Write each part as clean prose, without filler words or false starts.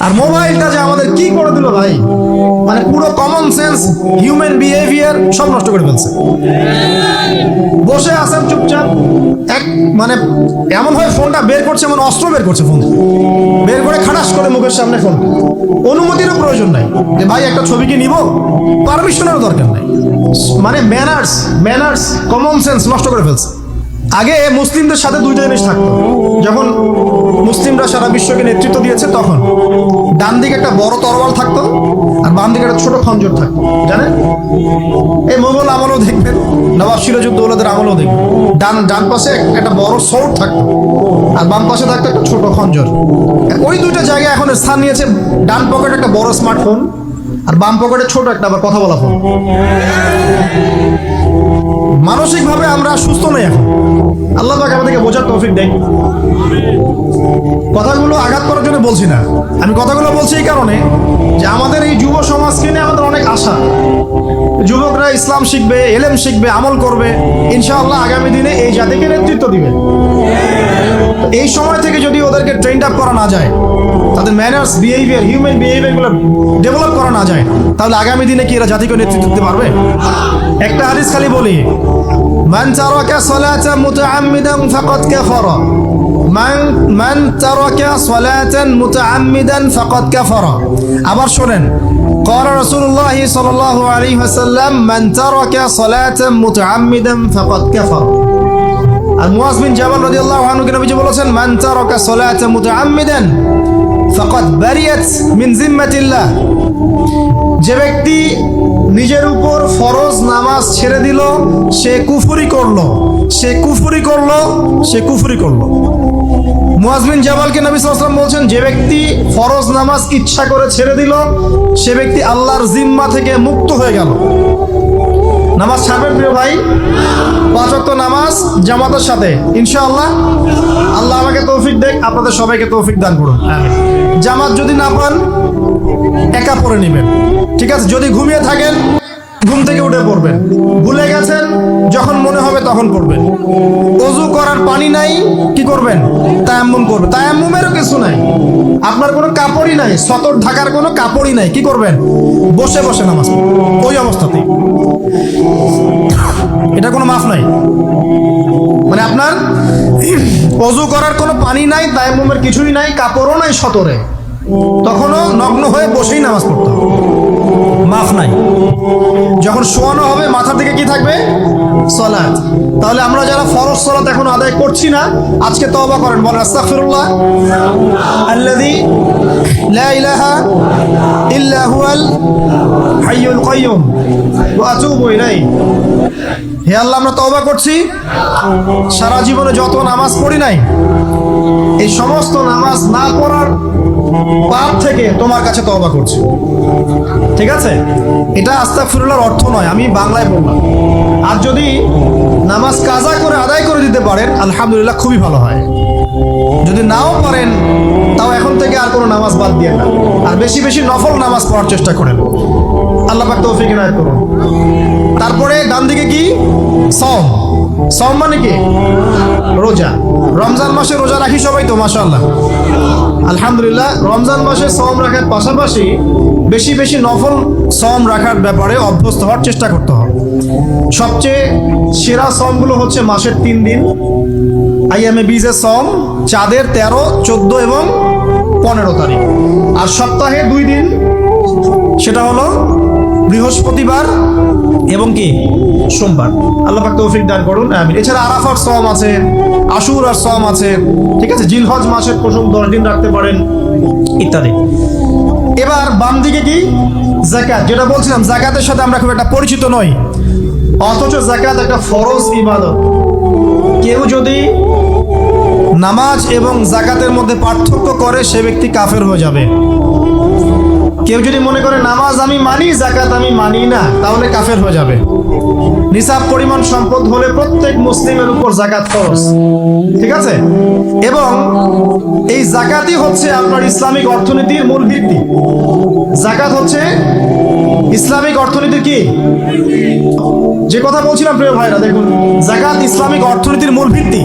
আর মোবাইলটা যে আমাদের কি করে দিল ভাই, মানে পুরো কমন সেন্স, হিউম্যান বিহেভিয়ার সব নষ্ট করে ফেলছে। বসে আছেন চুপচাপ, মানে এমন হয় ফোনটা বের করছে, এমন অস্ত্র বের করছে, ফোন বের করে খাটাস করে মুখের সামনে ফোন। অনুমতিরও প্রয়োজন নাই যে ভাই একটা ছবি কি নিব, পারমিশনেরও দরকার নাই। মানে ম্যানার্স কমন সেন্স নষ্ট করে ফেলছে। আগে মুসলিমদের সাথে দুইটা জিনিস থাকতো, যখন মুসলিমরা সারা বিশ্বকে নেতৃত্ব দিয়েছে তখন ডান দিকে একটা বড় তরোয়াল থাকতো আর বাম দিকে একটা ছোট খঞ্জর থাকতো, জানেন? এই মোগল আমলেও দেখবেন, নবাব সিরাজউদ্দৌলাদের আমলেও দেখবেন, ডান পাশে একটা বড় সোর্ড থাকতো আর বাম পাশে থাকতো একটা ছোট খঞ্জর। ওই দুইটা জায়গায় এখন স্থান নিয়েছে, ডান পকেটে একটা বড় স্মার্টফোন আর বাম পকেটে ছোট একটা আবার কথা বলা ফোন। মানসিকভাবে আমরা সুস্থ নই এখন। আল্লাহ পাক আমাদেরকে বোঝার তৌফিক দেয়। কথাগুলো আঘাত করার জন্য বলছি না, আমি কথাগুলো বলছি এই কারণে যে আমাদের এই যুব সমাজকে নিয়ে আমাদের অনেক আশা। যুবকরা ইসলাম শিখবে, এলেম শিখবে, আমল করবে, ইনশাআল্লাহ আগামী দিনে এই জাতিকে নেতৃত্ব দিবে। এই সময় থেকে যদি ওদেরকে ট্রেন্ড আপ করা না যায়, তাদের ম্যানার্স, বিহেভিয়ার, হিউম্যান বিহেভিয়ারগুলো ডেভেলপ করা না যায়, তাহলে আগামী দিনে কি এরা জাতিকে নেতৃত্ব দিতে পারবে? একটা হাদিস খালি বলি, মান তারাকা সালাতান মুতাআম্মিদান ফাকাদ কাফারা, মান তারাকা সালাতান মুতাআম্মিদান ফাকাদ কাফারা। আবার শুনেন, قال رسول الله صلى الله عليه وسلم من ترك صلاة متعمدا فقد كفر। আর মুয়াজ বিন জাবাল রাদিয়াল্লাহু আনহু কে নবীজি বলেছেন, মান তারাকা সালাতা মুতাআম্মিদান ফাকাদ বারিয়াত মিন জিম্মাতিল্লাহ। যে ব্যক্তি নিজের উপর ফরজ নামাজ ছেড়ে দিল, সে কুফরি করলো, সে কুফরি করলো, সে কুফরি করলো। মুয়াজ বিন জাবালকে নবী সাল্লাল্লাহু আলাইহি ওয়াসাল্লাম বলছেন, যে ব্যক্তি ফরজ নামাজ ইচ্ছা করে ছেড়ে দিল, সে ব্যক্তি আল্লাহর জিম্মা থেকে মুক্ত হয়ে গেল। নামাজ ছাড়বেন প্রিয় ভাই, 5 ওয়াক্ত নামাজ জামাতের সাথে ইনশাআল্লাহ। আল্লাহ আমাকে তৌফিক দেখ, আপনাদের সবাইকে তৌফিক দান করুন। জামাত যদি না পান একা পড়ে নেবেন, ঠিক আছে? যদি ঘুমিয়ে থাকেন ঘুম থেকে উঠে পড়বেন, ভুলে গেছেন যখন মনে হবে তখন পড়বেন। ওযু করার পানি নাই, কি করবেন? তায়াম্মুম করবেন। তায়াম্মুমেরও কিছু নাই, আপনার কোনো কাপড়ই নাই, সতর ঢাকার কোনো কাপড়ই নাই, কি করবেন? বসে বসে নামাজ পড়বেন ওই অবস্থাতেই। এটা কোনো মাফ নাই। মানে আপনার ওযু করার কোনো পানি নাই, তায়াম্মুমের কিছুই নাই, কাপড়ও নাই সতরে, তখনও নগ্ন হয়ে বসেই নামাজ পড়তে হবে, মাফ নাই। যখন শোয়ানো হবে মাথা থেকে কি থাকবে? সালাত। তাহলে আমরা যারা ফরজ সালাত এখন আদায় করছি না, আজকে তওবা করেন, বলেন আস্তাগফিরুল্লাহ আল্লাযী লা ইলাহা ইল্লা হুয়াল হাইয়ুল কাইয়্যুম ওয়া আতুবু ইলাইহি। হে আল্লাহ, আমরা তওবা করছি, সারা জীবনে যত নামাজ পড়ি নাই, এই সমস্ত নামাজ না পড়ার পাপ থেকে তোমার কাছে তওবা করছি। ঠিক আছে? এটা আস্তাগফিরুল্লাহর অর্থ নয়, আমি বাংলায় বললাম। আর যদি নামাজ কাজা করে আদায় করে দিতে পারেন আলহামদুলিল্লাহ, খুবই ভালো হয়। যদি নাও পারেন তাও এখন থেকে আর কোনো নামাজ বাদ দিয়ে না, আর বেশি বেশি নফল নামাজ পড়ার চেষ্টা করেন। আল্লাহ পাক তৌফিক ইনায়াত করুন। তারপরে ডান দিকে কি? সওম। সওম মানে কি? রোজা। রমজান মাসে রোজা রাখি সবাই তো, মাশাআল্লাহ, আলহামদুলিল্লাহ। রমজান মাসে সওম রাখার পাশাপাশি বেশি বেশি নফল সওম রাখার ব্যাপারে অভ্যস্ত হওয়ার চেষ্টা করতে হবে। সবচেয়ে সেরা সওমগুলো হচ্ছে মাসের 3 দিন, আইয়ামে বীজের সওম, চাঁদের 13, 14 এবং 15 তারিখ। আর সপ্তাহে 2 দিন, সেটা হলো বৃহস্পতিবার এবং কি সোমবার। আল্লাহ পাক তৌফিক দান করুন, আমিন। এছাড়া আরাফার সওম আছে, আশুরার সওম আছে, ঠিক আছে? জিলহজ মাসের প্রথম 10 দিন রাখতে পারেন, ইত্যাদি। এবার বাম দিকে কি? যাকাত। যেটা বলছিলাম, যাকাতের সাথে আমরা খুব একটা পরিচিত নই, অথচ যাকাত একটা ফরজ ইবাদত। কেউ যদি নামাজ এবং যাকাতের মধ্যে পার্থক্য করে, সে ব্যক্তি কাফের হয়ে যাবে। কেউ যদি মনে করে নামাজ আমি মানি, যাকাত আমি মানি না, তাহলে কাফের হয়ে যাবে। নিসাব পরিমাণ সম্পদ হলে প্রত্যেক মুসলিমের উপর যাকাত ফরজ, ঠিক আছে? এবং এই যাকাতই হচ্ছে আপনার ইসলামিক অর্থনীতির মূল ভিত্তি। যাকাত হচ্ছে ইসলামিক অর্থনীতির কি, যে কথা বলছিলাম প্রিয় ভাইরা, দেখুন যাকাত ইসলামিক অর্থনীতির মূল ভিত্তি।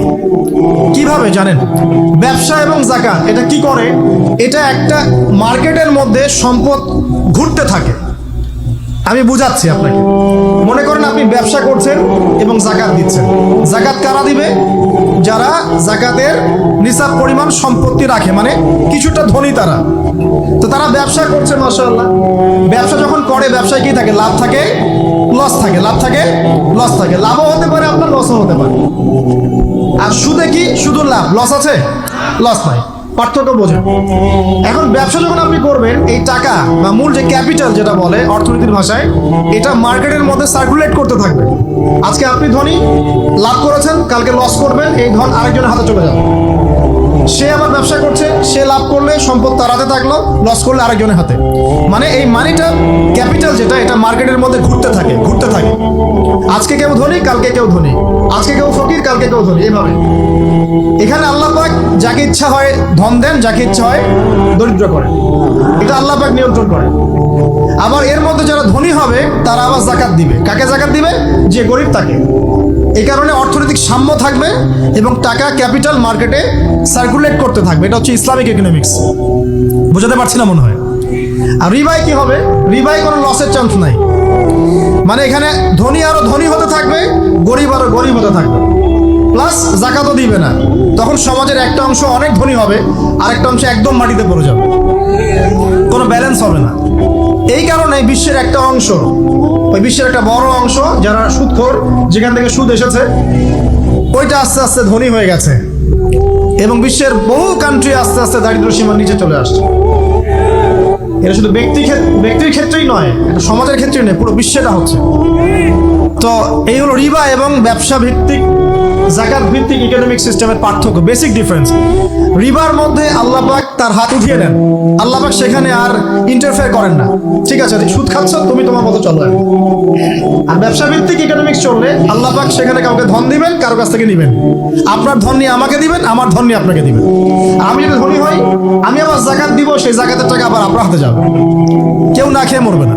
কিভাবে জানেন? ব্যবসা এবং যাকাত এটা কি করে? এটা একটা মার্কেটের মধ্যে সম্পদ ঘুরতে থাকে। আমি বুঝাচ্ছি আপনাকে। মনে করেন আপনি ব্যবসা করছেন এবং যাকাত দিচ্ছেন। যাকাত কারা দিবে? যারা যাকাতের নিসাব পরিমাণ সম্পত্তি রাখে, মানে কিছুটা ধনী তারা। তো তারা ব্যবসা করছে, মাশাআল্লাহ। ব্যবসা যখন করে, ব্যবসায় কি থাকে? লাভ থাকে, লস থাকে, লাভ থাকে, লস থাকে। লাভও হতে পারে আপনার, লসও হতে পারে। আর সুদে কি? শুধু লাভ, লস আছে? লস নাই। পার্থক্য বোঝেন। এখন ব্যবসা যখন আপনি করবেন, এই টাকা বা মূল যে ক্যাপিটাল যেটা বলে অর্থনীতির ভাষায়, এটা মার্কেটের মধ্যে সার্কুলেট করতে থাকবে। আজকে আপনি ধনী, লাভ করেছেন, কালকে লস করবেন, এই ধন আরেকজনের হাতে চলে যাবে। সে আবার ব্যবসা করছে, সে লাভ করলে সম্পদ তার হাতে থাকলো, লস করলে আরেকজনের হাতে। মানে এই মানিটা, ক্যাপিটাল যেটা, এটা মার্কেটের মধ্যে ঘুরতে থাকে, ঘুরতে থাকে। আজকে কেউ ধনী, কালকে কেউ ধনী, আজকে কেউ ফকির, কালকে কেউ ধনী, এভাবে। এখানে আল্লাহ পাক যাকে ইচ্ছা হয় ধন দেন, যাকে ইচ্ছা হয় দরিদ্র করেন। এটা আল্লাহ পাক নিয়ন্ত্রণ করেন। আবার এর মধ্যে যারা ধনী হবে তারা আবার যাকাত দিবে। কাকে যাকাত দিবে? যে গরিব তাকে। এই কারণে অর্থনৈতিক সাম্য থাকবে এবং টাকা, ক্যাপিটাল মার্কেটে সার্কুলেট করতে থাকবে। এটা হচ্ছে ইসলামিক ইকোনমিক্স। বুঝাতে পারছি না মনে হয়? আর রিবাই কি হবে? রিবাই কোনো লসের চান্স নাই। মানে এখানে ধনী আরো ধনী হতে থাকবে, গরিব আরো গরিব হতে থাকবে, প্লাস যাকাতও দিবে না। তখন সমাজের একটা অংশ অনেক ধনী হবে, আরেকটা অংশ একদম মাটিতে পড়ে যাবে, কোনো ব্যালেন্স হবে না। এই কারণে বিশ্বের একটা অংশ, ওই বিশ্বের একটা বড় অংশ যারা সুদখোর, যেখান থেকে সুদ এসেছে, ওইটা আস্তে আস্তে ধনী হয়ে গেছে এবং বিশ্বের বহু কান্ট্রি আস্তে আস্তে দারিদ্র সীমার নিচে চলে আসছে। এটা শুধু ব্যক্তির ক্ষেত্রেই নয়, এটা সমাজের ক্ষেত্রেই নয়, পুরো বিশ্বেটা হচ্ছে। তো এই হলো রিবা এবং ব্যবসা ভিত্তিক, যাকাত ভিত্তিক ইকোনমিক সিস্টেমের পার্থক্য, বেসিক ডিফারেন্স। রিবার মধ্যে আল্লাহ পাক তার হাত উঠিয়ে নেন, আল্লাহ পাক সেখানে আর ইন্টারফেয়ার করেন না। ঠিক আছে, সুদ খাচ্ছ, তুমি তোমার মতো চলো। আর ব্যবসা ভিত্তিক ইকোনমিক্স চললে আল্লাহ পাক সেখানে কাউকে ধন দিবেন, কারো কাছ থেকে নিবেন। আপনার ধন নিয়ে আমাকে দিবেন, আমার ধন নিয়ে আপনাকে দিবেন। আমি যদি ধনী হই, আমি আবার যাকাত দিব, সেই যাকাতের টাকা আবার আপনার হাতে যাবে। কেউ না খেয়ে মরবে না।